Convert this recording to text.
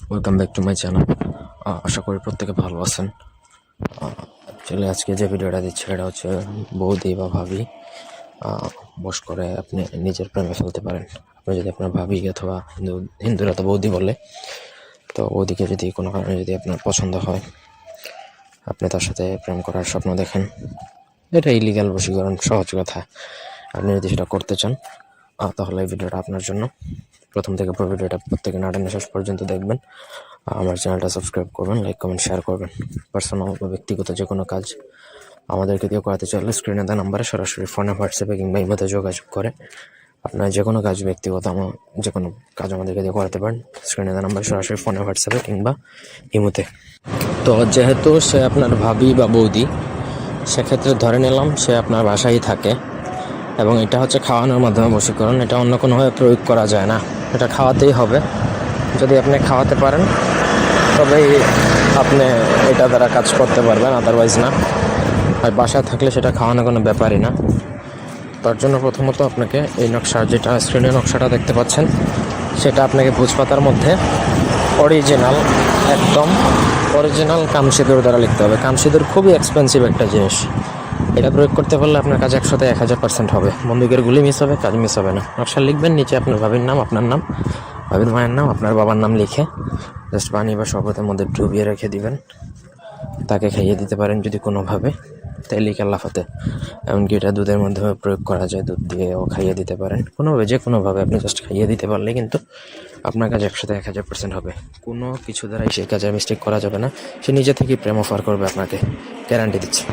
Welcome back to my channel. আশা করি প্রত্যেকে ভালো আছেন। অ্যাকচুয়ালি আজকে যে ভিডিওটা দিচ্ছি এটা হচ্ছে বৌদি বা ভাবি বস করে আপনি নিজের প্রেমে ফেলতে পারেন। আপনি যদি আপনার ভাবি অথবা হিন্দুরা তো বৌদি বলে, তো বৌদিকে যদি কোনো কারণে যদি আপনার পছন্দ হয়, আপনি তার সাথে প্রেম করার স্বপ্ন দেখেন, এটা ইলিগাল বশীকরণ, সহজ কথা। আপনি যদি সেটা করতে চান তাহলে এই ভিডিওটা আপনার জন্য। প্রথম থেকে পুরো ভিডিওটা প্রত্যেকে না টেনে শেষ পর্যন্ত দেখবেন। আমার চ্যানেলটা সাবস্ক্রাইব করবেন, লাইক কমেন্ট শেয়ার করবেন। পার্সোনাল বা ব্যক্তিগত যে কোনো কাজ আমাদেরকে দিয়ে করাতে চাইলে স্ক্রিনে দেওয়া নাম্বারে সরাসরি ফোনে, হোয়াটসঅ্যাপে কিংবা ইমোতে যোগাযোগ করে আপনার যে কোনো কাজ, ব্যক্তিগত যে কোনো কাজ আমাদেরকে দিয়ে করাতে পারেন। স্ক্রিনে দেওয়া নাম্বারে সরাসরি ফোনে, হোয়াটসঅ্যাপে কিংবা ইমোতে। তো যেহেতু সে আপনার ভাবি বা বৌদি, সেক্ষেত্রে ধরে নিলাম সে আপনার বাসায় থাকে এবং এটা হচ্ছে খাওয়ানোর মাধ্যমে বশীকরণ। এটা অন্য কোনোভাবে প্রয়োগ করা যায় না, এটা খাওয়াতেই হবে। যদি আপনি খাওয়াতে পারেন তবেই আপনি এটা দ্বারা কাজ করতে পারবেন, আদারওয়াইজ না। আর বাসায় থাকলে সেটা খাওয়ানো কোনো ব্যাপারই না। তার জন্য প্রথমত আপনাকে এই নকশা, যেটা স্ক্রিনে নকশাটা দেখতে পাচ্ছেন, সেটা আপনাকে ভোজপাতার মধ্যে অরিজিনাল, একদম অরিজিনাল কামসিঁদুর দ্বারা লিখতে হবে। কামসিঁদুর খুবই এক্সপেন্সিভ একটা জিনিস। এটা প্রয়োগ করতে পারলে আপনার কাজ 100তে 1000% হবে। বন্দুকের গুলি মিস হবে, কাজ মিস হবে না। নকশা লিখবেন, নিচে আপনার ভাবির নাম, আপনার নাম, ভাবির মায়ের নাম, আপনার বাবার নাম লিখে জাস্ট পানি বা শরবতের মধ্যে ডুবিয়ে রেখে দিবেন। তাকে খাইয়ে দিতে পারেন যদি কোনোভাবে, তেলি কাল্লাফাতে। এমনকি এটা দুধের মধ্যে প্রয়োগ করা যায়, দুধ দিয়েও খাইয়ে দিতে পারেন। কোনোভাবে, যে কোনোভাবে আপনি জাস্ট খাইয়ে দিতে পারলে কিন্তু আপনার কাজ 100তে 1000% হবে। কোনো কিছু দ্বারাই সেই কাজে মিস্টেক করা যাবে না। সে নিজে থেকেই প্রেম অফার করবে আপনাকে, গ্যারান্টি দিচ্ছি।